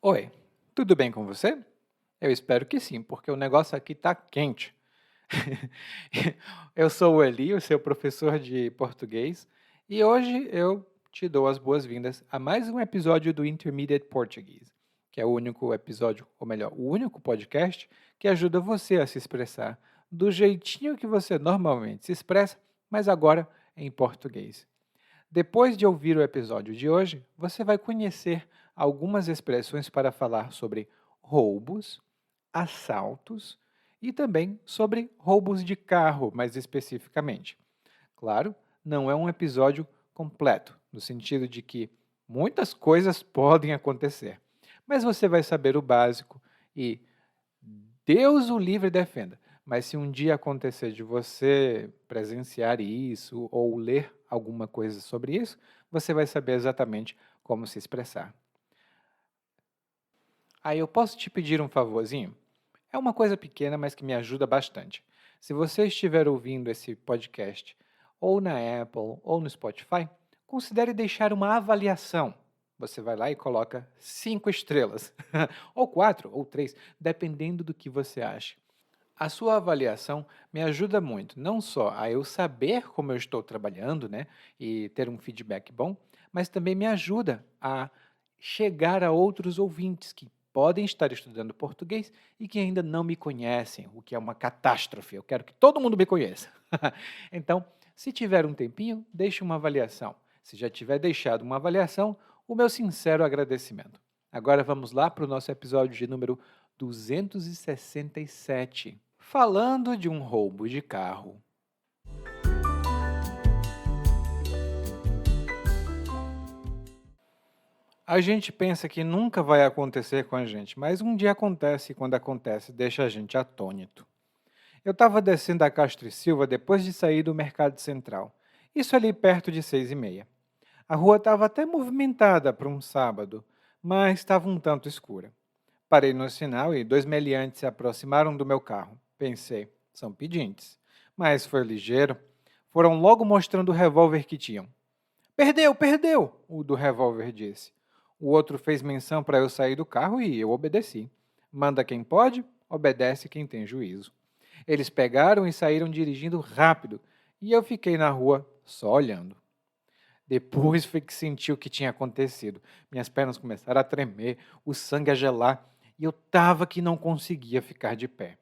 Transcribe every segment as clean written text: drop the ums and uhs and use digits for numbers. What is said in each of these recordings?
Oi, tudo bem com você? Eu espero que sim, porque o negócio aqui está quente. Eu sou o Eli, o seu professor de português, e hoje eu te dou as boas-vindas a mais um episódio do Intermediate Portuguese, que é o único episódio, ou melhor, o único podcast que ajuda você a se expressar do jeitinho que você normalmente se expressa, mas agora em português. Depois de ouvir o episódio de hoje, você vai conhecer algumas expressões para falar sobre roubos, assaltos e também sobre roubos de carro, mais especificamente. Claro, não é um episódio completo, no sentido de que muitas coisas podem acontecer, mas você vai saber o básico e Deus o livre e defenda. Mas se um dia acontecer de você presenciar isso ou ler alguma coisa sobre isso, você vai saber exatamente como se expressar. Aí eu posso te pedir um favorzinho? É uma coisa pequena, mas que me ajuda bastante. Se você estiver ouvindo esse podcast ou na Apple ou no Spotify, considere deixar uma avaliação. Você vai lá e coloca 5 estrelas, ou 4, ou 3, dependendo do que você acha. A sua avaliação me ajuda muito, não só a eu saber como eu estou trabalhando, né, e ter um feedback bom, mas também me ajuda a chegar a outros ouvintes que podem estar estudando português e que ainda não me conhecem, o que é uma catástrofe. Eu quero que todo mundo me conheça. Então, se tiver um tempinho, deixe uma avaliação. Se já tiver deixado uma avaliação, o meu sincero agradecimento. Agora vamos lá para o nosso episódio de número 267. Falando de um roubo de carro. A gente pensa que nunca vai acontecer com a gente, mas um dia acontece e quando acontece deixa a gente atônito. Eu estava descendo a Castro e Silva depois de sair do Mercado Central. Isso ali perto de 6h30. A rua estava até movimentada para um sábado, mas estava um tanto escura. Parei no sinal e 2 meliantes se aproximaram do meu carro. Pensei, são pedintes. Mas foi ligeiro. Foram logo mostrando o revólver que tinham. Perdeu, perdeu, o do revólver disse. O outro fez menção para eu sair do carro e eu obedeci. Manda quem pode, obedece quem tem juízo. Eles pegaram e saíram dirigindo rápido, e eu fiquei na rua só olhando. Depois foi que senti o que tinha acontecido. Minhas pernas começaram a tremer, o sangue a gelar, e eu tava que não conseguia ficar de pé.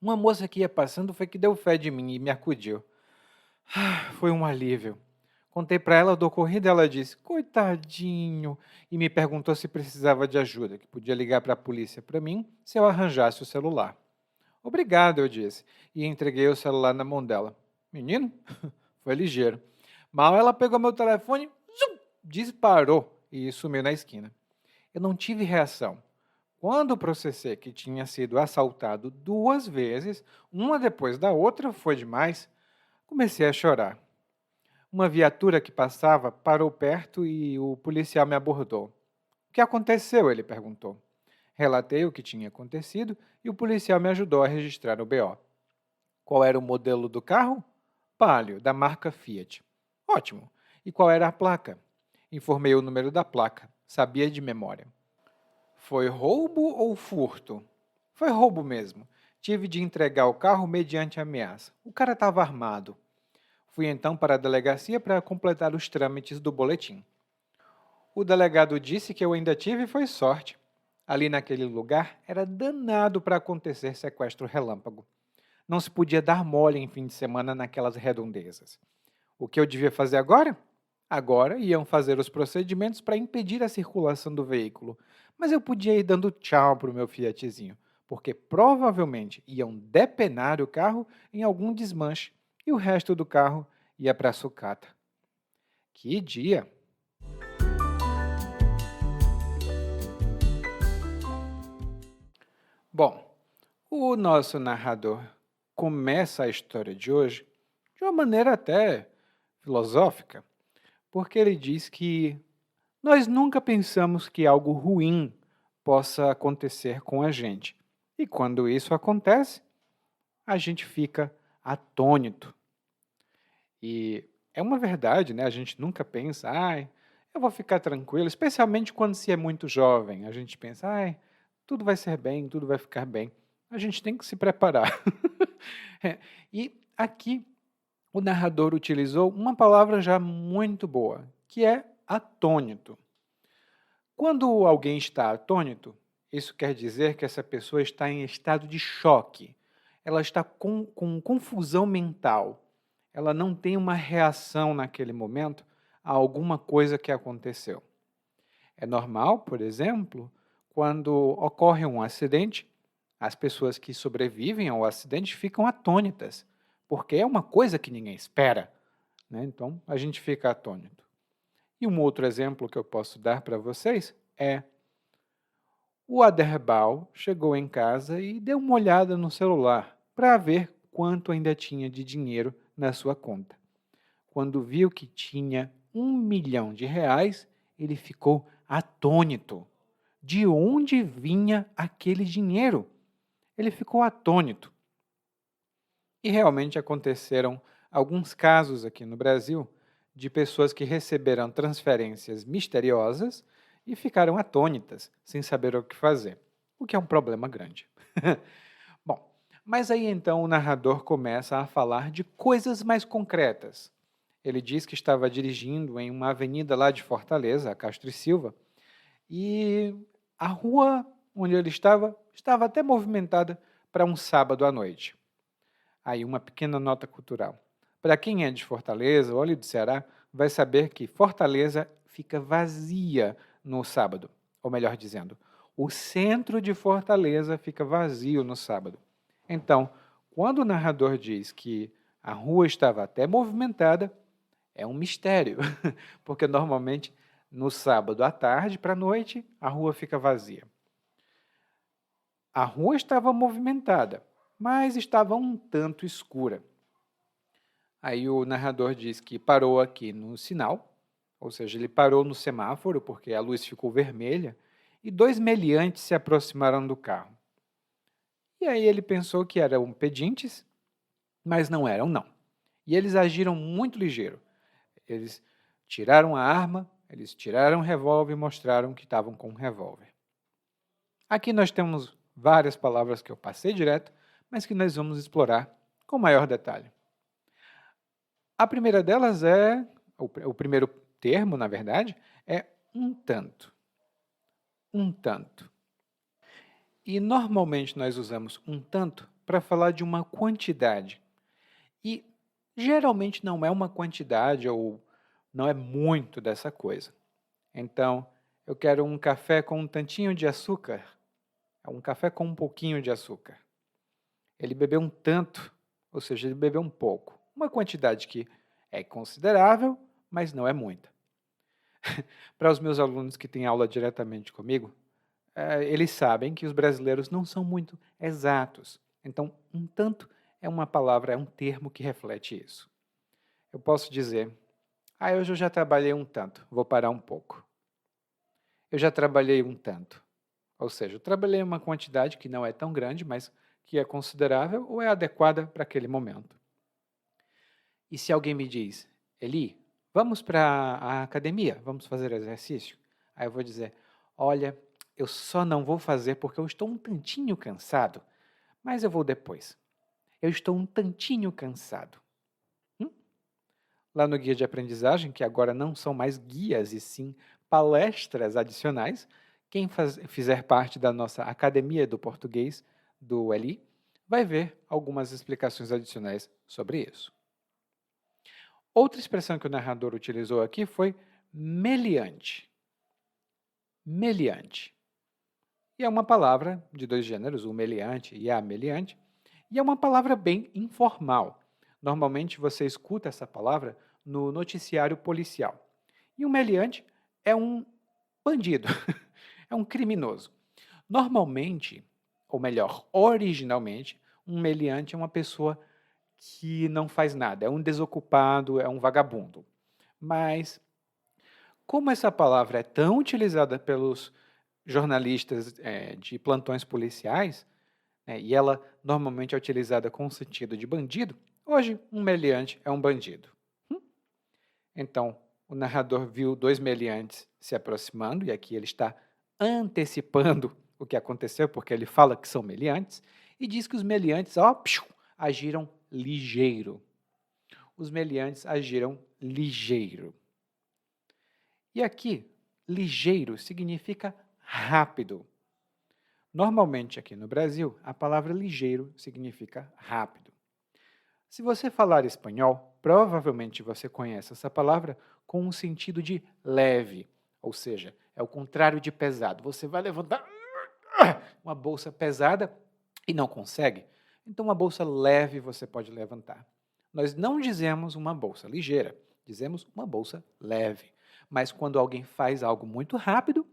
Uma moça que ia passando foi que deu fé de mim e me acudiu. Foi um alívio. Contei para ela do ocorrido e ela disse, coitadinho, e me perguntou se precisava de ajuda, que podia ligar para a polícia para mim se eu arranjasse o celular. Obrigado, eu disse, e entreguei o celular na mão dela. Menino, foi ligeiro. Mal ela pegou meu telefone, zum, disparou e sumiu na esquina. Eu não tive reação. Quando processei que tinha sido assaltado 2 vezes, uma depois da outra, foi demais, comecei a chorar. Uma viatura que passava parou perto e o policial me abordou. O que aconteceu? Ele perguntou. Relatei o que tinha acontecido e o policial me ajudou a registrar o BO. Qual era o modelo do carro? Palio, da marca Fiat. Ótimo. E qual era a placa? Informei o número da placa. Sabia de memória. Foi roubo ou furto? Foi roubo mesmo. Tive de entregar o carro mediante ameaça. O cara estava armado. Fui então para a delegacia para completar os trâmites do boletim. O delegado disse que eu ainda tive foi sorte. Ali naquele lugar era danado para acontecer sequestro relâmpago. Não se podia dar mole em fim de semana naquelas redondezas. O que eu devia fazer agora? Agora iam fazer os procedimentos para impedir a circulação do veículo, mas eu podia ir dando tchau para o meu Fiatzinho, porque provavelmente iam depenar o carro em algum desmanche e o resto do carro ia para a sucata. Que dia! Bom, o nosso narrador começa a história de hoje de uma maneira até filosófica, porque ele diz que nós nunca pensamos que algo ruim possa acontecer com a gente. E quando isso acontece, a gente fica atônito. E é uma verdade, né? A gente nunca pensa, eu vou ficar tranquilo, especialmente quando se é muito jovem. A gente pensa, ai, tudo vai ser bem, tudo vai ficar bem. A gente tem que se preparar. É, e aqui o narrador utilizou uma palavra já muito boa, que é atônito. Quando alguém está atônito, isso quer dizer que essa pessoa está em estado de choque. Ela está com confusão mental. Ela não tem uma reação naquele momento a alguma coisa que aconteceu. É normal, por exemplo, quando ocorre um acidente, as pessoas que sobrevivem ao acidente ficam atônitas, porque é uma coisa que ninguém espera, né? Então, a gente fica atônito. E um outro exemplo que eu posso dar para vocês é: o Aderbal chegou em casa e deu uma olhada no celular para ver quanto ainda tinha de dinheiro na sua conta. Quando viu que tinha R$ 1 milhão, ele ficou atônito. De onde vinha aquele dinheiro? Ele ficou atônito. E realmente aconteceram alguns casos aqui no Brasil de pessoas que receberam transferências misteriosas e ficaram atônitas, sem saber o que fazer, o que é um problema grande. Bom, mas aí então o narrador começa a falar de coisas mais concretas. Ele diz que estava dirigindo em uma avenida lá de Fortaleza, a Castro e Silva, e a rua onde ele estava até movimentada para um sábado à noite. Aí uma pequena nota cultural. Para quem é de Fortaleza ou ali do Ceará, vai saber que Fortaleza fica vazia no sábado. Ou melhor dizendo, o centro de Fortaleza fica vazio no sábado. Então, quando o narrador diz que a rua estava até movimentada, é um mistério, porque normalmente no sábado à tarde para a noite a rua fica vazia. A rua estava movimentada, mas estava um tanto escura. Aí o narrador diz que parou aqui no sinal, ou seja, ele parou no semáforo porque a luz ficou vermelha e dois meliantes se aproximaram do carro. E aí ele pensou que eram pedintes, mas não eram não. E eles agiram muito ligeiro. Eles tiraram a arma, eles tiraram o revólver e mostraram que estavam com um revólver. Aqui nós temos várias palavras que eu passei direto, mas que nós vamos explorar com maior detalhe. A primeira delas o primeiro termo, na verdade, é um tanto. Um tanto. E normalmente nós usamos um tanto para falar de uma quantidade. E geralmente não é uma quantidade ou não é muito dessa coisa. Então, eu quero um café com um tantinho de açúcar. É um café com um pouquinho de açúcar. Ele bebeu um tanto, ou seja, ele bebeu um pouco. Uma quantidade que é considerável, mas não é muita. Para os meus alunos que têm aula diretamente comigo, eles sabem que os brasileiros não são muito exatos. Então, um tanto é uma palavra, é um termo que reflete isso. Eu posso dizer, hoje eu já trabalhei um tanto, vou parar um pouco. Eu já trabalhei um tanto. Ou seja, eu trabalhei uma quantidade que não é tão grande, mas que é considerável ou é adequada para aquele momento. E se alguém me diz, Eli, vamos para a academia, vamos fazer exercício? Aí eu vou dizer, olha, eu só não vou fazer porque eu estou um tantinho cansado, mas eu vou depois. Eu estou um tantinho cansado. Lá no guia de aprendizagem, que agora não são mais guias e sim palestras adicionais, quem fizer parte da nossa Academia do Português, do Eli, vai ver algumas explicações adicionais sobre isso. Outra expressão que o narrador utilizou aqui foi meliante. Meliante. E é uma palavra de dois gêneros, o meliante e a meliante, e é uma palavra bem informal. Normalmente você escuta essa palavra no noticiário policial. E um meliante é um bandido, é um criminoso. Normalmente, ou melhor, originalmente, um meliante é uma pessoa que não faz nada, é um desocupado, é um vagabundo. Mas, como essa palavra é tão utilizada pelos jornalistas de plantões policiais, e ela normalmente é utilizada com o sentido de bandido, hoje um meliante é um bandido. Então, O narrador viu dois meliantes se aproximando, e aqui ele está antecipando o que aconteceu, porque ele fala que são meliantes, e diz que os meliantes agiram ligeiro. Os meliantes agiram ligeiro. E aqui, ligeiro significa rápido. Normalmente aqui no Brasil, a palavra ligeiro significa rápido. Se você falar espanhol, provavelmente você conhece essa palavra com um sentido de leve, ou seja, é o contrário de pesado. Você vai levantar uma bolsa pesada e não consegue. Então, uma bolsa leve você pode levantar. Nós não dizemos uma bolsa ligeira, dizemos uma bolsa leve. Mas quando alguém faz algo muito rápido,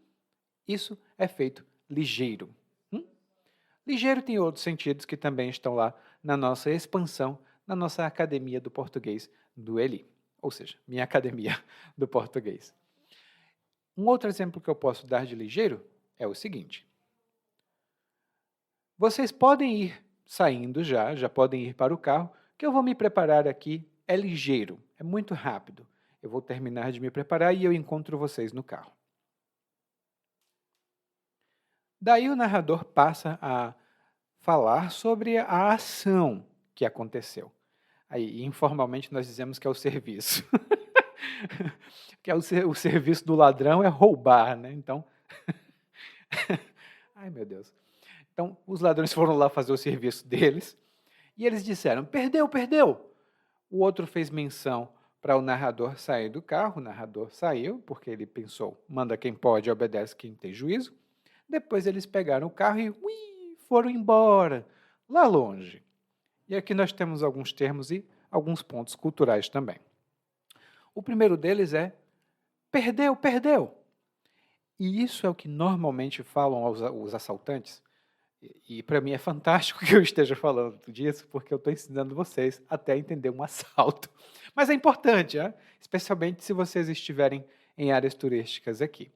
isso é feito ligeiro. Ligeiro tem outros sentidos que também estão lá na nossa expansão, na nossa Academia do Português do Eli, ou seja, minha Academia do Português. Um outro exemplo que eu posso dar de ligeiro é o seguinte. Vocês podem ir saindo já podem ir para o carro, que eu vou me preparar aqui, é ligeiro, é muito rápido. Eu vou terminar de me preparar e eu encontro vocês no carro. Daí o narrador passa a falar sobre a ação que aconteceu. Aí, informalmente, nós dizemos que é o serviço. Que é o serviço do ladrão é roubar, né? Então, ai meu Deus. Então, os ladrões foram lá fazer o serviço deles e eles disseram, perdeu, perdeu. O outro fez menção para o narrador sair do carro, o narrador saiu, porque ele pensou, manda quem pode, obedece quem tem juízo. Depois eles pegaram o carro e foram embora, lá longe. E aqui nós temos alguns termos e alguns pontos culturais também. O primeiro deles é, perdeu, perdeu. E isso é o que normalmente falam os assaltantes. E para mim é fantástico que eu esteja falando disso, porque eu estou ensinando vocês até a entender um assalto. Mas é importante, especialmente se vocês estiverem em áreas turísticas aqui.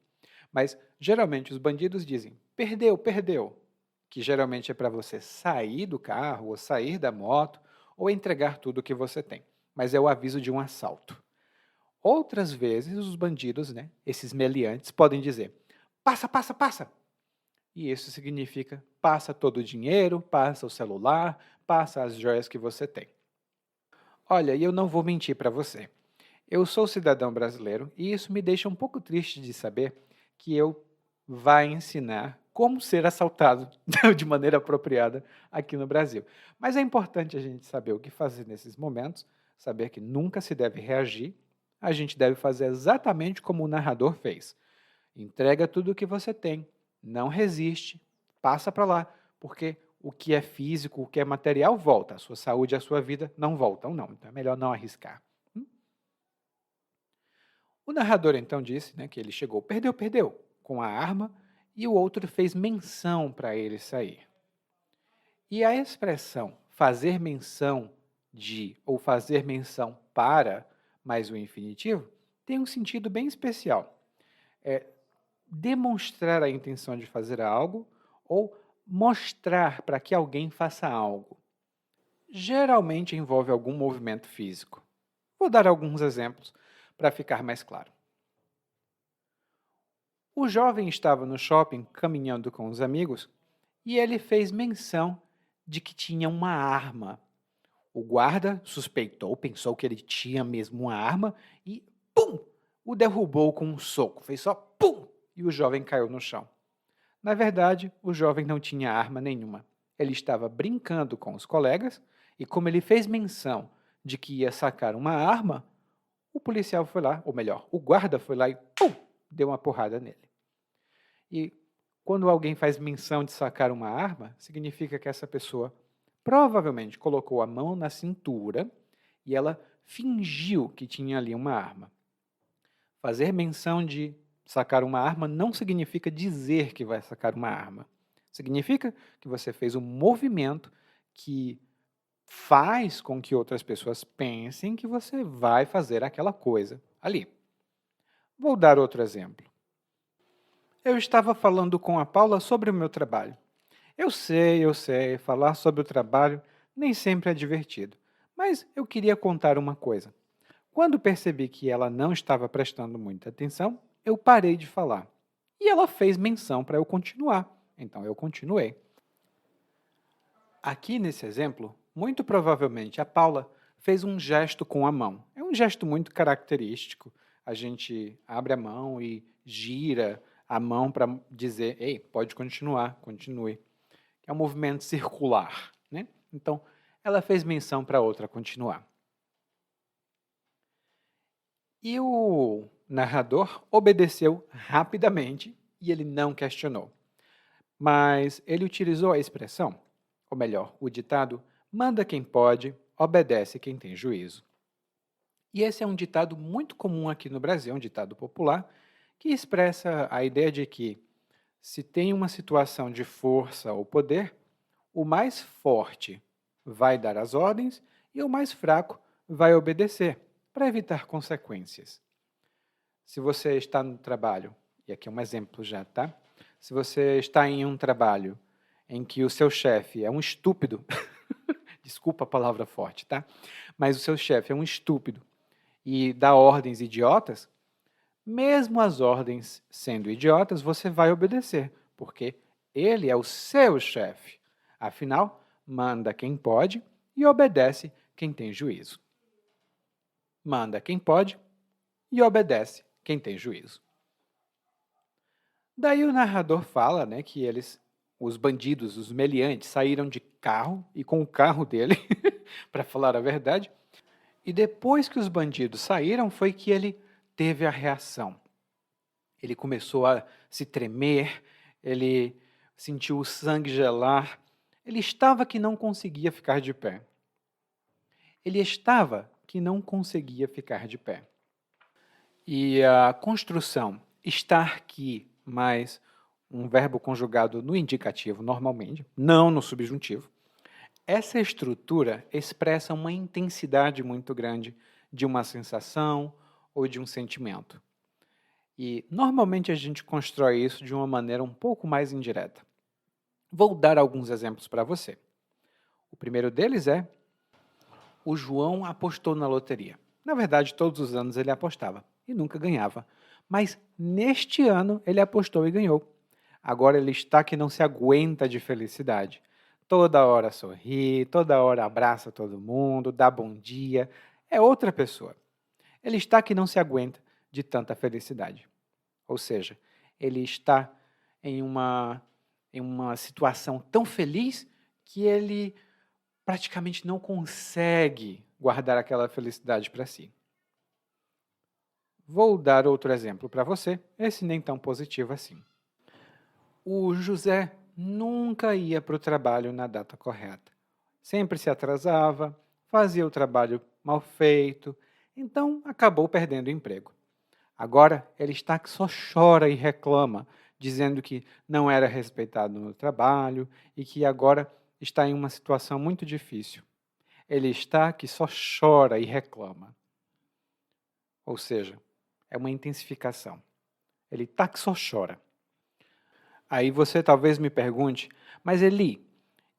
Mas, geralmente, os bandidos dizem, perdeu, perdeu, que geralmente é para você sair do carro, ou sair da moto, ou entregar tudo o que você tem. Mas é o aviso de um assalto. Outras vezes, os bandidos, esses meliantes, podem dizer, passa, passa, passa. E isso significa, passa todo o dinheiro, passa o celular, passa as joias que você tem. Olha, e eu não vou mentir para você. Eu sou cidadão brasileiro e isso me deixa um pouco triste de saber que eu vá ensinar como ser assaltado de maneira apropriada aqui no Brasil. Mas é importante a gente saber o que fazer nesses momentos, saber que nunca se deve reagir, a gente deve fazer exatamente como o narrador fez. Entrega tudo o que você tem, não resiste, passa para lá, porque o que é físico, o que é material volta, a sua saúde e a sua vida não voltam, não. Então é melhor não arriscar. O narrador então disse que ele chegou, perdeu, perdeu, com a arma, e o outro fez menção para ele sair. E a expressão fazer menção de ou fazer menção para, mais o infinitivo, tem um sentido bem especial. É demonstrar a intenção de fazer algo ou mostrar para que alguém faça algo. Geralmente envolve algum movimento físico. Vou dar alguns exemplos para ficar mais claro. O jovem estava no shopping caminhando com os amigos e ele fez menção de que tinha uma arma. O guarda suspeitou, pensou que ele tinha mesmo uma arma e, pum, o derrubou com um soco. Fez só pum e o jovem caiu no chão. Na verdade, o jovem não tinha arma nenhuma. Ele estava brincando com os colegas e, como ele fez menção de que ia sacar uma arma, o policial foi lá, ou melhor, o guarda foi lá e pum, deu uma porrada nele. E quando alguém faz menção de sacar uma arma, significa que essa pessoa provavelmente colocou a mão na cintura e ela fingiu que tinha ali uma arma. Fazer menção de sacar uma arma não significa dizer que vai sacar uma arma. Significa que você fez um movimento que faz com que outras pessoas pensem que você vai fazer aquela coisa ali. Vou dar outro exemplo. Eu estava falando com a Paula sobre o meu trabalho. Eu sei, falar sobre o trabalho nem sempre é divertido. Mas eu queria contar uma coisa. Quando percebi que ela não estava prestando muita atenção, eu parei de falar. E ela fez menção para eu continuar. Então eu continuei. Aqui nesse exemplo, muito provavelmente a Paula fez um gesto com a mão. É um gesto muito característico. A gente abre a mão e gira a mão para dizer, ei, pode continuar, continue. É um movimento circular, né? Então, ela fez menção para a outra continuar. E o narrador obedeceu rapidamente e ele não questionou. Mas ele utilizou a expressão, ou melhor, o ditado, manda quem pode, obedece quem tem juízo. E esse é um ditado muito comum aqui no Brasil, um ditado popular, que expressa a ideia de que, se tem uma situação de força ou poder, o mais forte vai dar as ordens e o mais fraco vai obedecer, para evitar consequências. Se você está no trabalho, e aqui é um exemplo já, tá? Se você está em um trabalho em que o seu chefe é um estúpido, desculpa a palavra forte, tá? Mas o seu chefe é um estúpido e dá ordens idiotas, mesmo as ordens sendo idiotas, você vai obedecer, porque ele é o seu chefe. Afinal, manda quem pode e obedece quem tem juízo. Manda quem pode e obedece quem tem juízo. Daí o narrador fala, né, que os bandidos, os meliantes, saíram de carro e com o carro dele, para falar a verdade, e depois que os bandidos saíram foi que ele teve a reação. Ele começou a se tremer, ele sentiu o sangue gelar, ele estava que não conseguia ficar de pé. Ele estava que não conseguia ficar de pé. E a construção estar que mais um verbo conjugado no indicativo normalmente, não no subjuntivo, essa estrutura expressa uma intensidade muito grande de uma sensação ou de um sentimento. E normalmente a gente constrói isso de uma maneira um pouco mais indireta. Vou dar alguns exemplos para você. O primeiro deles é: o João apostou na loteria. Na verdade, todos os anos ele apostava e nunca ganhava. Mas neste ano ele apostou e ganhou. Agora ele está que não se aguenta de felicidade. Toda hora sorri, toda hora abraça todo mundo, dá bom dia. É outra pessoa. Ele está que não se aguenta de tanta felicidade. Ou seja, ele está em uma situação tão feliz que ele praticamente não consegue guardar aquela felicidade para si. Vou dar outro exemplo para você, esse nem tão positivo assim. O José nunca ia para o trabalho na data correta. Sempre se atrasava, fazia o trabalho mal feito, então acabou perdendo o emprego. Agora ele está que só chora e reclama, dizendo que não era respeitado no trabalho e que agora está em uma situação muito difícil. Ele está que só chora e reclama. Ou seja, é uma intensificação. Ele está que só chora. Aí você talvez me pergunte, mas Eli,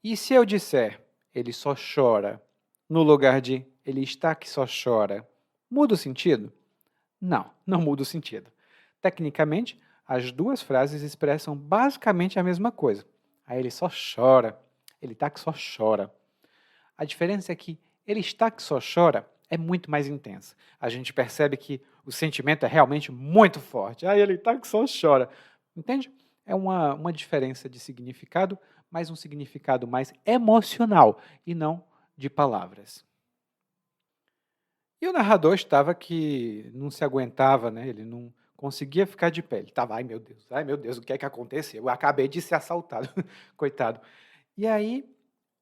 e se eu disser ele só chora, no lugar de ele está que só chora, muda o sentido? Não, não muda o sentido. Tecnicamente, as duas frases expressam basicamente a mesma coisa. Aí ele só chora, ele está que só chora. A diferença é que ele está que só chora é muito mais intensa. A gente percebe que o sentimento é realmente muito forte. Aí ele está que só chora. Entende? É uma diferença de significado, mas um significado mais emocional e não de palavras. E o narrador estava que não se aguentava, né? Ele não conseguia ficar de pé. Ele estava, ai meu Deus, o que é que aconteceu? Eu acabei de ser assaltado, coitado. E aí,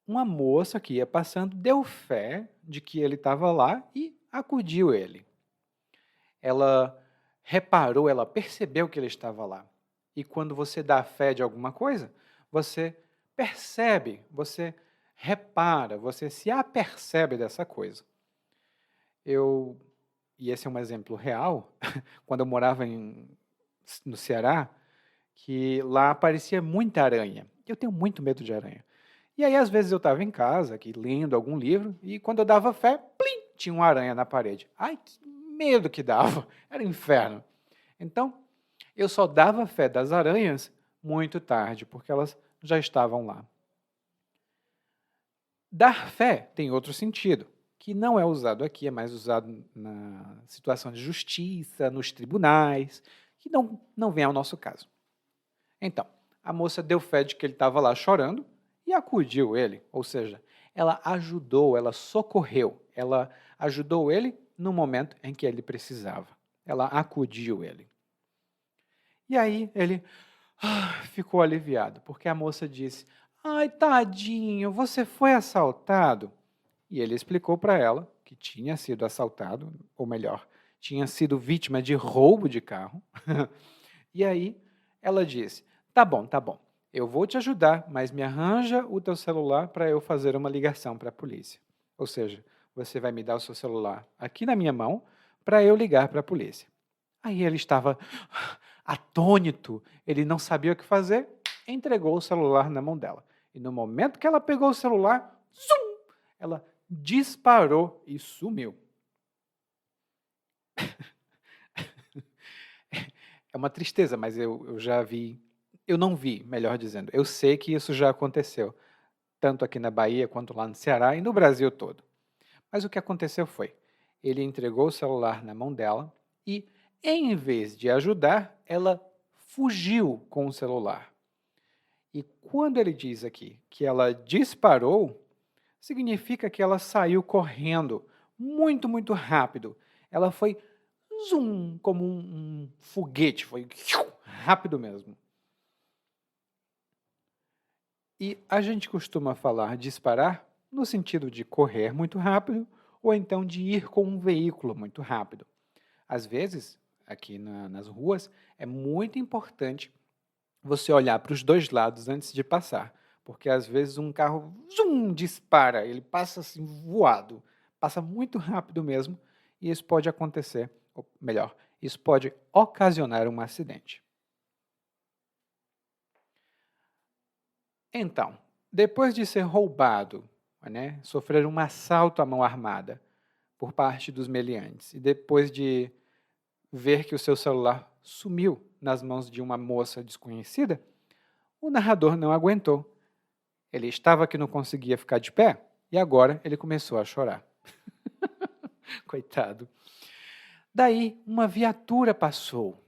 uma moça que ia passando deu fé de que ele estava lá e acudiu ele. Ela reparou, ela percebeu que ele estava lá. E quando você dá fé de alguma coisa, você percebe, você repara, você se apercebe dessa coisa. E esse é um exemplo real, quando eu morava no Ceará, que lá aparecia muita aranha. Eu tenho muito medo de aranha. E aí, às vezes, eu estava em casa, aqui, lendo algum livro, e quando eu dava fé, plim! tinha uma aranha na parede. Ai, que medo que dava! Era um inferno. Então, eu só dava fé das aranhas muito tarde, porque elas já estavam lá. Dar fé tem outro sentido, que não é usado aqui, é mais usado na situação de justiça, nos tribunais, que não vem ao nosso caso. Então, a moça deu fé de que ele estava lá chorando e acudiu ele, ou seja, ela ajudou, ela socorreu, ela ajudou ele no momento em que ele precisava. Ela acudiu ele. E aí ele ficou aliviado, porque a moça disse: ai, tadinho, você foi assaltado? E ele explicou para ela que tinha sido assaltado, ou melhor, tinha sido vítima de roubo de carro. E aí ela disse: tá bom, eu vou te ajudar, mas me arranja o teu celular para eu fazer uma ligação para a polícia. Ou seja, você vai me dar o seu celular aqui na minha mão para eu ligar para a polícia. Aí ele estava atônito, ele não sabia o que fazer, entregou o celular na mão dela. E no momento que ela pegou o celular, zum, ela disparou e sumiu. É uma tristeza, mas eu já vi, eu não vi, melhor dizendo, eu sei que isso já aconteceu, tanto aqui na Bahia quanto lá no Ceará e no Brasil todo. Mas o que aconteceu foi, ele entregou o celular na mão dela e, em vez de ajudar, ela fugiu com o celular. E quando ele diz aqui que ela disparou, significa que ela saiu correndo muito, muito rápido. Ela foi zoom, como um foguete, foi rápido mesmo. E a gente costuma falar disparar no sentido de correr muito rápido ou então de ir com um veículo muito rápido. Às vezes, aqui nas ruas, é muito importante você olhar para os dois lados antes de passar, porque às vezes um carro zoom, dispara, ele passa assim voado, passa muito rápido mesmo, e isso pode acontecer, ou melhor, isso pode ocasionar um acidente. Então, depois de ser roubado, né, sofrer um assalto à mão armada por parte dos meliantes, e depois de ver que o seu celular sumiu nas mãos de uma moça desconhecida, o narrador não aguentou. Ele estava que não conseguia ficar de pé e agora ele começou a chorar. Coitado. Daí, uma viatura passou.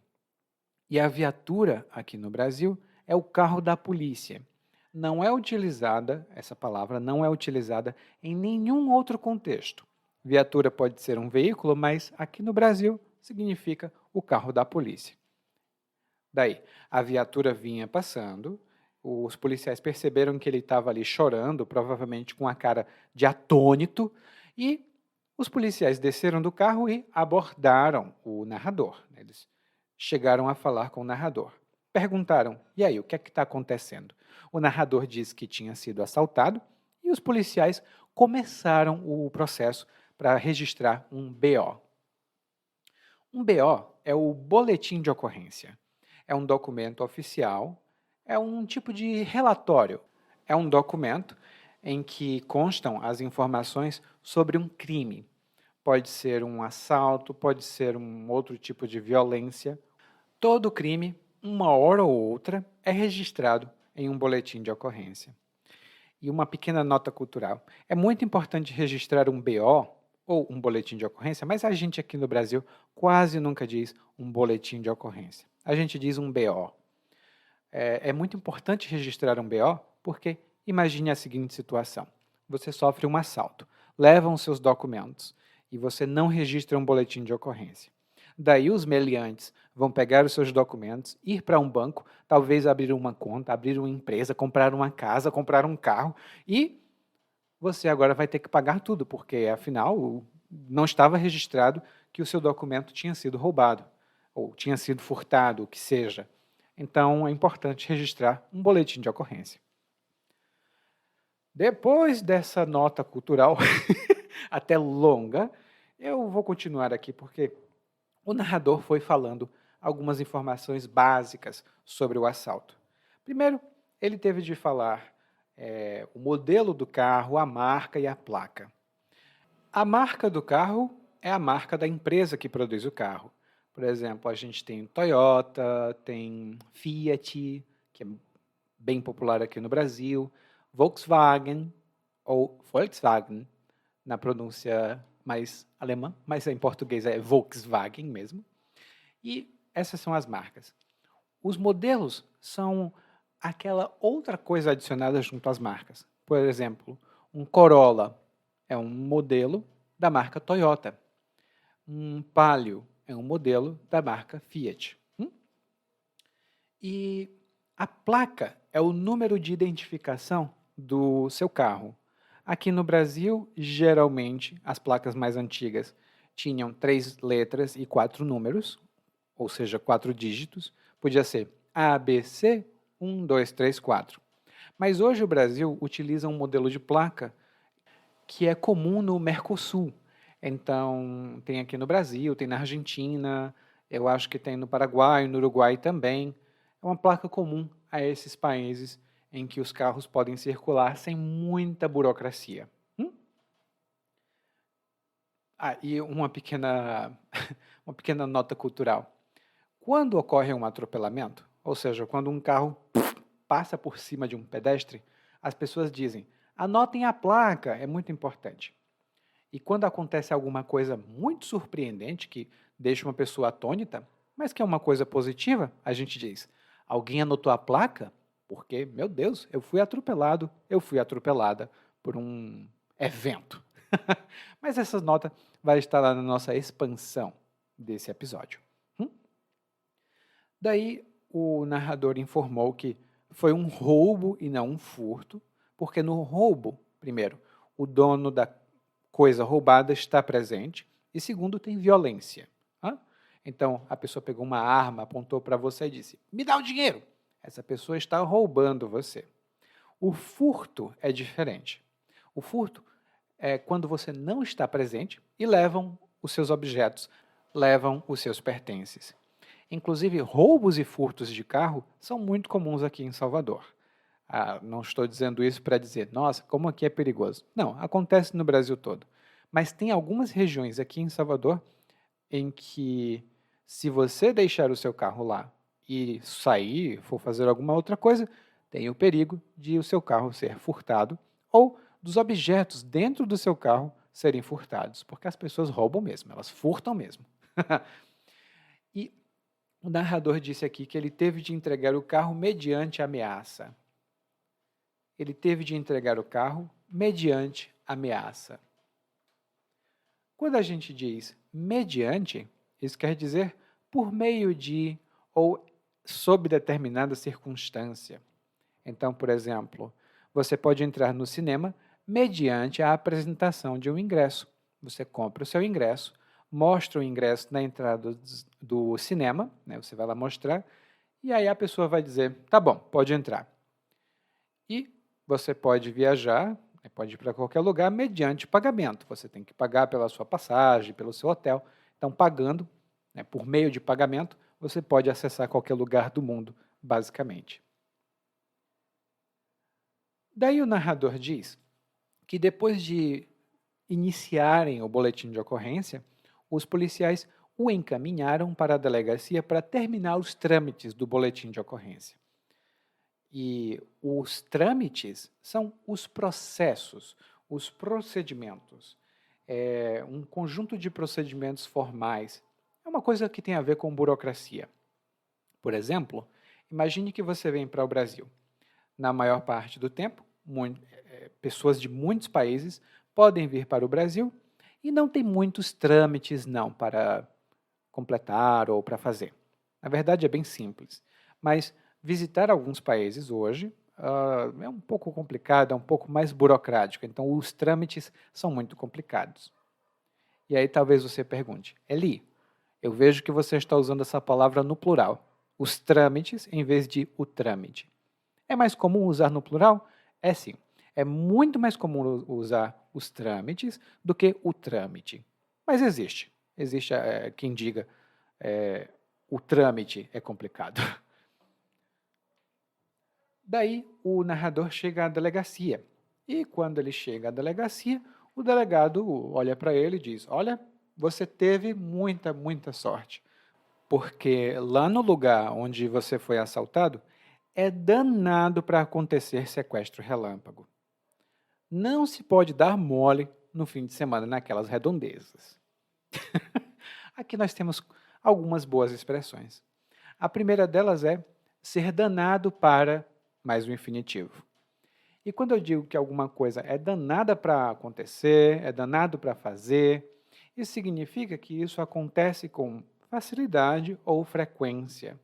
E a viatura, aqui no Brasil, é o carro da polícia. Não é utilizada, essa palavra não é utilizada em nenhum outro contexto. Viatura pode ser um veículo, mas aqui no Brasil significa o carro da polícia. Daí, a viatura vinha passando, os policiais perceberam que ele estava ali chorando, provavelmente com a cara de atônito, e os policiais desceram do carro e abordaram o narrador. Eles chegaram a falar com o narrador. Perguntaram: e aí, o que é que está acontecendo? O narrador disse que tinha sido assaltado e os policiais começaram o processo para registrar um BO. Um BO é o boletim de ocorrência. É um documento oficial, é um tipo de relatório. É um documento em que constam as informações sobre um crime. Pode ser um assalto, pode ser um outro tipo de violência. Todo crime, uma hora ou outra, é registrado em um boletim de ocorrência. E uma pequena nota cultural. É muito importante registrar um BO ou um boletim de ocorrência, mas a gente aqui no Brasil quase nunca diz um boletim de ocorrência. A gente diz um BO. É muito importante registrar um BO porque imagine a seguinte situação. Você sofre um assalto, levam seus documentos e você não registra um boletim de ocorrência. Daí os meliantes vão pegar os seus documentos, ir para um banco, talvez abrir uma conta, abrir uma empresa, comprar uma casa, comprar um carro e você agora vai ter que pagar tudo, porque afinal não estava registrado que o seu documento tinha sido roubado ou tinha sido furtado, o que seja. Então é importante registrar um boletim de ocorrência. Depois dessa nota cultural, até longa, eu vou continuar aqui porque o narrador foi falando algumas informações básicas sobre o assalto. Primeiro, ele teve de falar o modelo do carro, a marca e a placa. A marca do carro é a marca da empresa que produz o carro. Por exemplo, a gente tem Toyota, tem Fiat, que é bem popular aqui no Brasil, Volkswagen ou Volkswagen, na pronúncia mais alemã, mas em português é Volkswagen mesmo. E essas são as marcas. Os modelos são aquela outra coisa adicionada junto às marcas. Por exemplo, um Corolla é um modelo da marca Toyota. Um Palio é um modelo da marca Fiat. E a placa é o número de identificação do seu carro. Aqui no Brasil, geralmente, as placas mais antigas tinham 3 letras e 4 números, ou seja, 4 dígitos. Podia ser A, B, C, 1, 2, 3, 4. Mas hoje o Brasil utiliza um modelo de placa que é comum no Mercosul. Então, tem aqui no Brasil, tem na Argentina, eu acho que tem no Paraguai, no Uruguai também. É uma placa comum a esses países em que os carros podem circular sem muita burocracia. E uma pequena, uma pequena nota cultural. Quando ocorre um atropelamento, ou seja, quando um carro passa por cima de um pedestre, as pessoas dizem, anotem a placa, é muito importante. E quando acontece alguma coisa muito surpreendente que deixa uma pessoa atônita, mas que é uma coisa positiva, a gente diz: alguém anotou a placa? Porque, meu Deus, eu fui atropelado, eu fui atropelada por um evento. Mas essa nota vai estar lá na nossa expansão desse episódio. Daí o narrador informou que foi um roubo e não um furto, porque no roubo, primeiro, o dono da coisa roubada está presente, e segundo, tem violência. Então, a pessoa pegou uma arma, apontou para você e disse, me dá o dinheiro. Essa pessoa está roubando você. O furto é diferente. O furto é quando você não está presente e levam os seus objetos, levam os seus pertences. Inclusive, roubos e furtos de carro são muito comuns aqui em Salvador. Não estou dizendo isso para dizer, nossa, como aqui é perigoso. Não, acontece no Brasil todo. Mas tem algumas regiões aqui em Salvador em que, se você deixar o seu carro lá e sair, for fazer alguma outra coisa, tem o perigo de o seu carro ser furtado ou dos objetos dentro do seu carro serem furtados, porque as pessoas roubam mesmo, elas furtam mesmo. E o narrador disse aqui que ele teve de entregar o carro mediante ameaça. Ele teve de entregar o carro mediante ameaça. Quando a gente diz mediante, isso quer dizer por meio de ou sob determinada circunstância. Então, por exemplo, você pode entrar no cinema mediante a apresentação de um ingresso. Você compra o seu ingresso, mostra o ingresso na entrada do cinema, você vai lá mostrar, e aí a pessoa vai dizer, tá bom, pode entrar. E você pode viajar, pode ir para qualquer lugar mediante pagamento. Você tem que pagar pela sua passagem, pelo seu hotel. Então, pagando, por meio de pagamento, você pode acessar qualquer lugar do mundo, basicamente. Daí o narrador diz que depois de iniciarem o boletim de ocorrência, os policiais o encaminharam para a delegacia para terminar os trâmites do boletim de ocorrência. E os trâmites são os processos, os procedimentos. É um conjunto de procedimentos formais. É uma coisa que tem a ver com burocracia. Por exemplo, imagine que você vem para o Brasil. Na maior parte do tempo, pessoas de muitos países podem vir para o Brasil e não tem muitos trâmites não para completar ou para fazer. Na verdade, é bem simples. Mas visitar alguns países hoje é um pouco complicado, é um pouco mais burocrático. Então, os trâmites são muito complicados. E aí talvez você pergunte, Eli, eu vejo que você está usando essa palavra no plural. Os trâmites em vez de o trâmite. É mais comum usar no plural? É sim. É muito mais comum usar os trâmites do que o trâmite. Mas existe. Existe quem diga o trâmite é complicado. Daí o narrador chega à delegacia. E quando ele chega à delegacia, O delegado olha para ele e diz: Olha, você teve muita sorte, porque lá no lugar onde você foi assaltado é danado para acontecer sequestro relâmpago. Não se pode dar mole no fim de semana naquelas redondezas. Aqui nós temos algumas boas expressões. A primeira delas é ser danado para mais um infinitivo. E quando eu digo que alguma coisa é danada para acontecer, é danado para fazer, isso significa que isso acontece com facilidade ou frequência.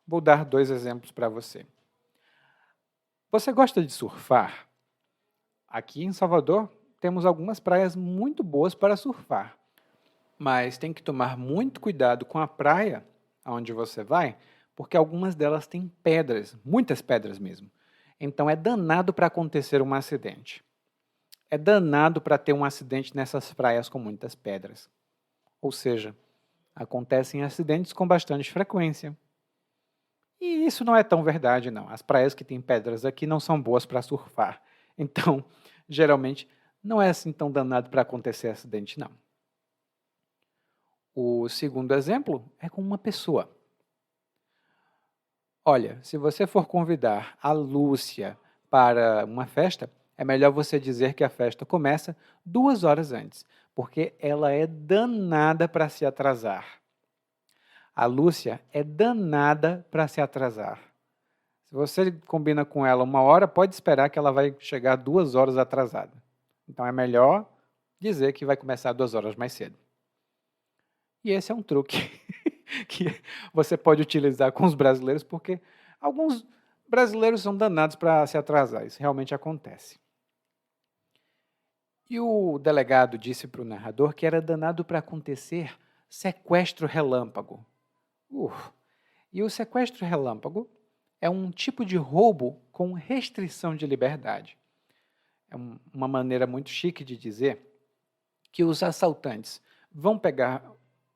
Vou dar 2 exemplos para você. Você gosta de surfar? Aqui em Salvador temos algumas praias muito boas para surfar, mas tem que tomar muito cuidado com a praia aonde você vai, porque algumas delas têm pedras, muitas pedras mesmo. Então é danado para acontecer um acidente. É danado para ter um acidente nessas praias com muitas pedras. Ou seja, acontecem acidentes com bastante frequência. E isso não é tão verdade, não. As praias que têm pedras aqui não são boas para surfar. Então, geralmente, não é assim tão danado para acontecer acidente, não. O segundo exemplo é com uma pessoa. Olha, se você for convidar a Lúcia para uma festa, é melhor você dizer que a festa começa 2 horas antes, porque ela é danada para se atrasar. A Lúcia é danada para se atrasar. Se você combina com ela 1 hora, pode esperar que ela vai chegar 2 horas atrasada. Então é melhor dizer que vai começar 2 horas mais cedo. E esse é um truque que você pode utilizar com os brasileiros, porque alguns brasileiros são danados para se atrasar. Isso realmente acontece. E o delegado disse para o narrador que era danado para acontecer sequestro relâmpago. E o sequestro relâmpago é um tipo de roubo com restrição de liberdade. É uma maneira muito chique de dizer que os assaltantes vão pegar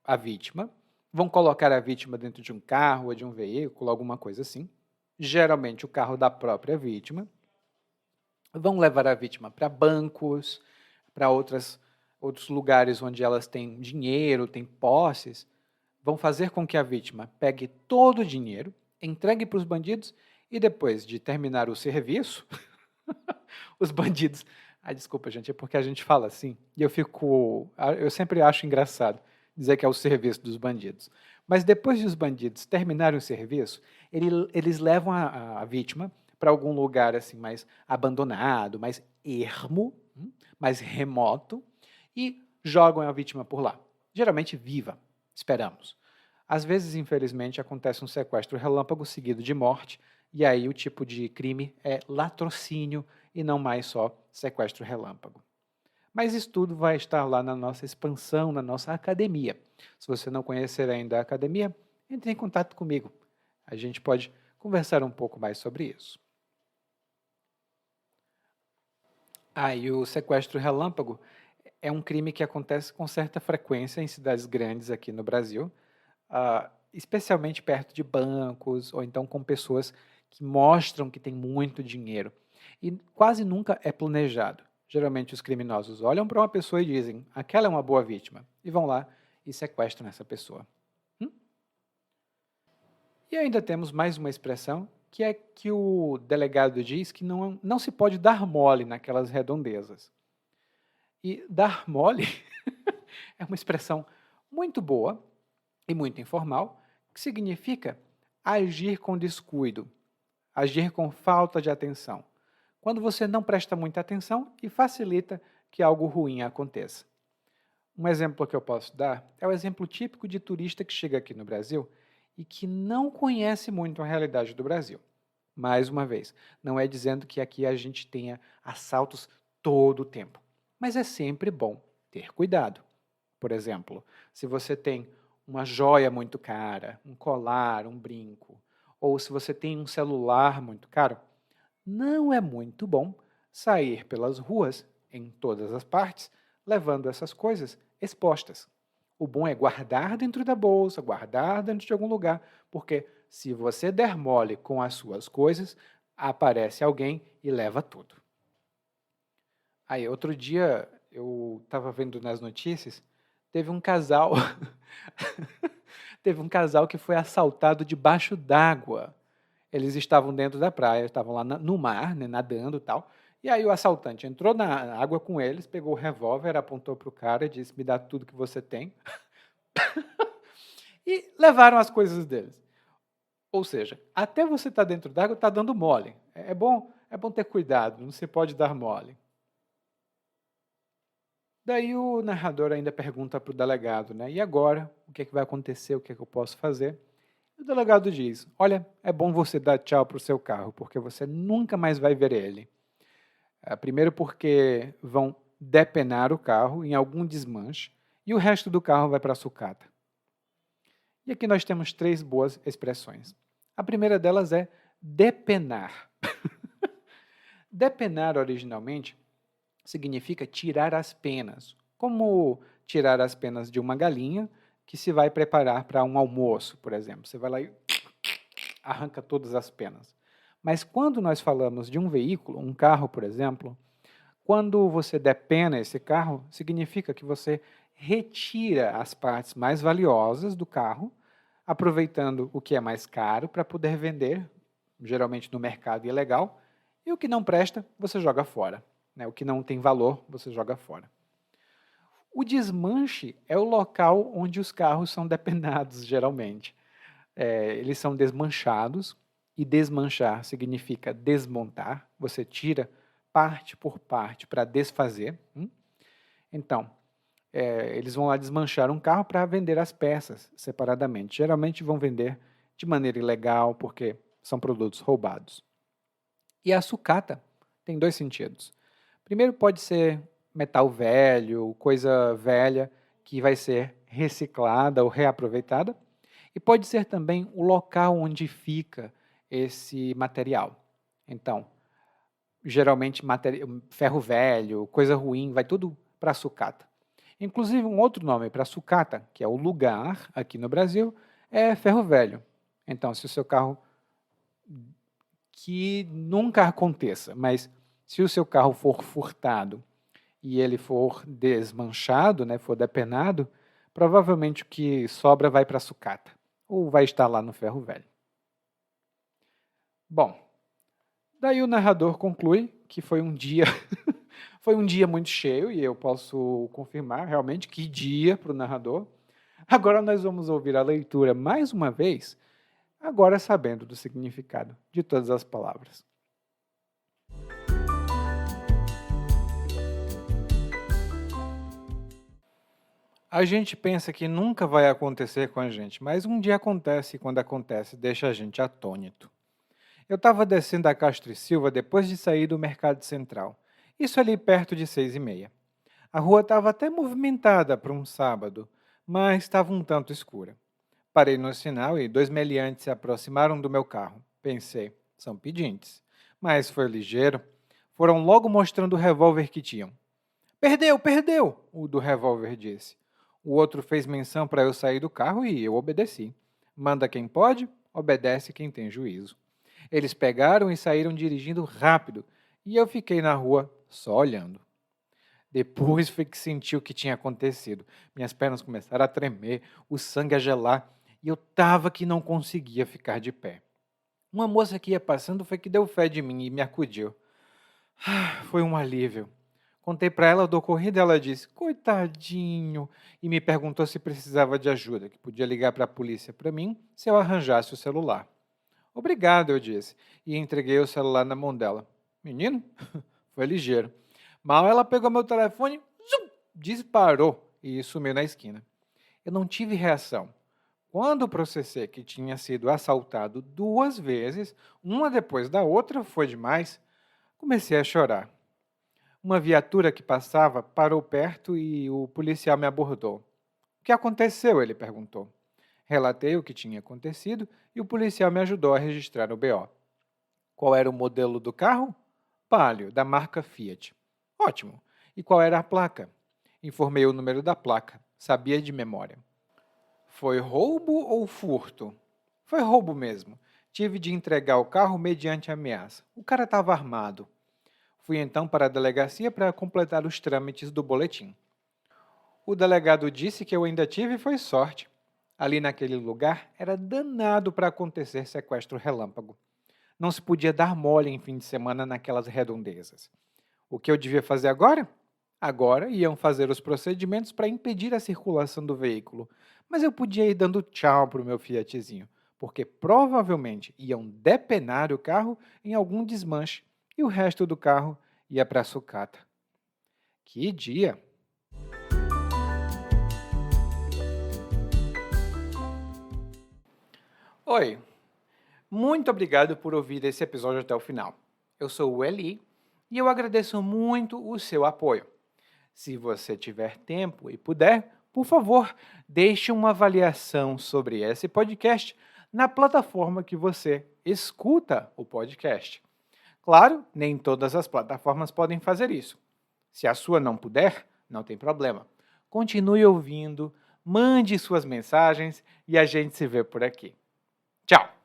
a vítima, vão colocar a vítima dentro de um carro ou de um veículo, alguma coisa assim, geralmente o carro da própria vítima, vão levar a vítima para bancos, para outros lugares onde elas têm dinheiro, têm posses, vão fazer com que a vítima pegue todo o dinheiro, entregue para os bandidos e depois de terminar o serviço, os bandidos... desculpa, gente, é porque a gente fala assim e eu sempre acho engraçado dizer que é o serviço dos bandidos. Mas depois de os bandidos terminarem o serviço, eles levam a vítima para algum lugar assim mais abandonado, mais ermo, mais remoto, e jogam a vítima por lá. Geralmente viva, esperamos. Às vezes, infelizmente, acontece um sequestro relâmpago seguido de morte, e aí o tipo de crime é latrocínio e não mais só sequestro relâmpago. Mas isso tudo vai estar lá na nossa expansão, na nossa academia. Se você não conhecer ainda a academia, entre em contato comigo. A gente pode conversar um pouco mais sobre isso. E o sequestro relâmpago é um crime que acontece com certa frequência em cidades grandes aqui no Brasil, especialmente perto de bancos ou então com pessoas que mostram que têm muito dinheiro. E quase nunca é planejado. Geralmente os criminosos olham para uma pessoa e dizem, aquela é uma boa vítima, e vão lá e sequestram essa pessoa. E ainda temos mais uma expressão, que é que o delegado diz que não se pode dar mole naquelas redondezas. E dar mole é uma expressão muito boa e muito informal, que significa agir com descuido, agir com falta de atenção, quando você não presta muita atenção e facilita que algo ruim aconteça. Um exemplo que eu posso dar é o exemplo típico de turista que chega aqui no Brasil e que não conhece muito a realidade do Brasil. Mais uma vez, não é dizendo que aqui a gente tenha assaltos todo o tempo, mas é sempre bom ter cuidado. Por exemplo, se você tem uma joia muito cara, um colar, um brinco, ou se você tem um celular muito caro, não é muito bom sair pelas ruas, em todas as partes, levando essas coisas expostas. O bom é guardar dentro da bolsa, guardar dentro de algum lugar, porque se você der mole com as suas coisas, aparece alguém e leva tudo. Aí, outro dia, eu estava vendo nas notícias, teve um casal, teve um casal que foi assaltado debaixo d'água. Eles estavam dentro da praia, estavam lá no mar, né, nadando e tal. E aí o assaltante entrou na água com eles, pegou o revólver, apontou para o cara e disse: "Me dá tudo que você tem." E levaram as coisas deles. Ou seja, até você estar dentro d'água está dando mole. É bom ter cuidado, não se pode dar mole. Daí o narrador ainda pergunta para o delegado, né? E agora? O que é que vai acontecer? O que é que eu posso fazer? E o delegado diz: olha, é bom você dar tchau para o seu carro, porque você nunca mais vai ver ele. Primeiro porque vão depenar o carro em algum desmanche e o resto do carro vai para a sucata. E aqui nós temos três boas expressões. A primeira delas é depenar. Depenar originalmente significa tirar as penas, como tirar as penas de uma galinha que se vai preparar para um almoço, por exemplo. Você vai lá e arranca todas as penas. Mas quando nós falamos de um veículo, um carro, por exemplo, quando você depena esse carro, significa que você retira as partes mais valiosas do carro, aproveitando o que é mais caro para poder vender, geralmente no mercado ilegal, e o que não presta, você joga fora. Né? O que não tem valor, você joga fora. O desmanche é o local onde os carros são depenados, geralmente. Eles são desmanchados, e desmanchar significa desmontar, você tira parte por parte para desfazer. Então, eles vão lá desmanchar um carro para vender as peças separadamente. Geralmente vão vender de maneira ilegal, porque são produtos roubados. E a sucata tem dois sentidos. Primeiro, pode ser metal velho, coisa velha que vai ser reciclada ou reaproveitada. E pode ser também o local onde fica esse material. Então, geralmente ferro velho, coisa ruim, vai tudo para a sucata. Inclusive, um outro nome para sucata, que é o lugar aqui no Brasil, é ferro velho. Então, se o seu carro, que nunca aconteça, mas se o seu carro for furtado e ele for desmanchado, né, for depenado, provavelmente o que sobra vai para a sucata, ou vai estar lá no ferro velho. Bom, daí o narrador conclui que foi um dia foi um dia muito cheio, e eu posso confirmar realmente que dia para o narrador. Agora nós vamos ouvir a leitura mais uma vez, agora sabendo do significado de todas as palavras. A gente pensa que nunca vai acontecer com a gente, mas um dia acontece, e quando acontece, deixa a gente atônito. Eu estava descendo a Castro e Silva depois de sair do Mercado Central. Isso ali perto de 6h30. A rua estava até movimentada para um sábado, mas estava um tanto escura. Parei no sinal e dois meliantes se aproximaram do meu carro. Pensei, são pedintes. Mas foi ligeiro. Foram logo mostrando o revólver que tinham. Perdeu, perdeu, o do revólver disse. O outro fez menção para eu sair do carro e eu obedeci. Manda quem pode, obedece quem tem juízo. Eles pegaram e saíram dirigindo rápido, e eu fiquei na rua só olhando. Depois foi que senti o que tinha acontecido. Minhas pernas começaram a tremer, o sangue a gelar, e eu estava que não conseguia ficar de pé. Uma moça que ia passando foi que deu fé de mim e me acudiu. Foi um alívio. Contei para ela do ocorrido e ela disse, coitadinho, e me perguntou se precisava de ajuda, que podia ligar para a polícia para mim se eu arranjasse o celular. Obrigado, eu disse, e entreguei o celular na mão dela. Menino, foi ligeiro. Mal ela pegou meu telefone, disparou e sumiu na esquina. Eu não tive reação. Quando processei que tinha sido assaltado 2 vezes, uma depois da outra, foi demais, comecei a chorar. Uma viatura que passava parou perto e o policial me abordou. O que aconteceu? Ele perguntou. Relatei o que tinha acontecido e o policial me ajudou a registrar o BO. Qual era o modelo do carro? Palio, da marca Fiat. Ótimo. E qual era a placa? Informei o número da placa. Sabia de memória. Foi roubo ou furto? Foi roubo mesmo. Tive de entregar o carro mediante ameaça. O cara estava armado. Fui então para a delegacia para completar os trâmites do boletim. O delegado disse que eu ainda tive foi sorte. Ali naquele lugar era danado para acontecer sequestro relâmpago. Não se podia dar mole em fim de semana naquelas redondezas. O que eu devia fazer agora? Agora iam fazer os procedimentos para impedir a circulação do veículo, mas eu podia ir dando tchau para o meu Fiatzinho, porque provavelmente iam depenar o carro em algum desmanche e o resto do carro ia para a sucata. Que dia! Oi, muito obrigado por ouvir esse episódio até o final. Eu sou o Eli e eu agradeço muito o seu apoio. Se você tiver tempo e puder, por favor, deixe uma avaliação sobre esse podcast na plataforma que você escuta o podcast. Claro, nem todas as plataformas podem fazer isso. Se a sua não puder, não tem problema. Continue ouvindo, mande suas mensagens e a gente se vê por aqui. Tchau!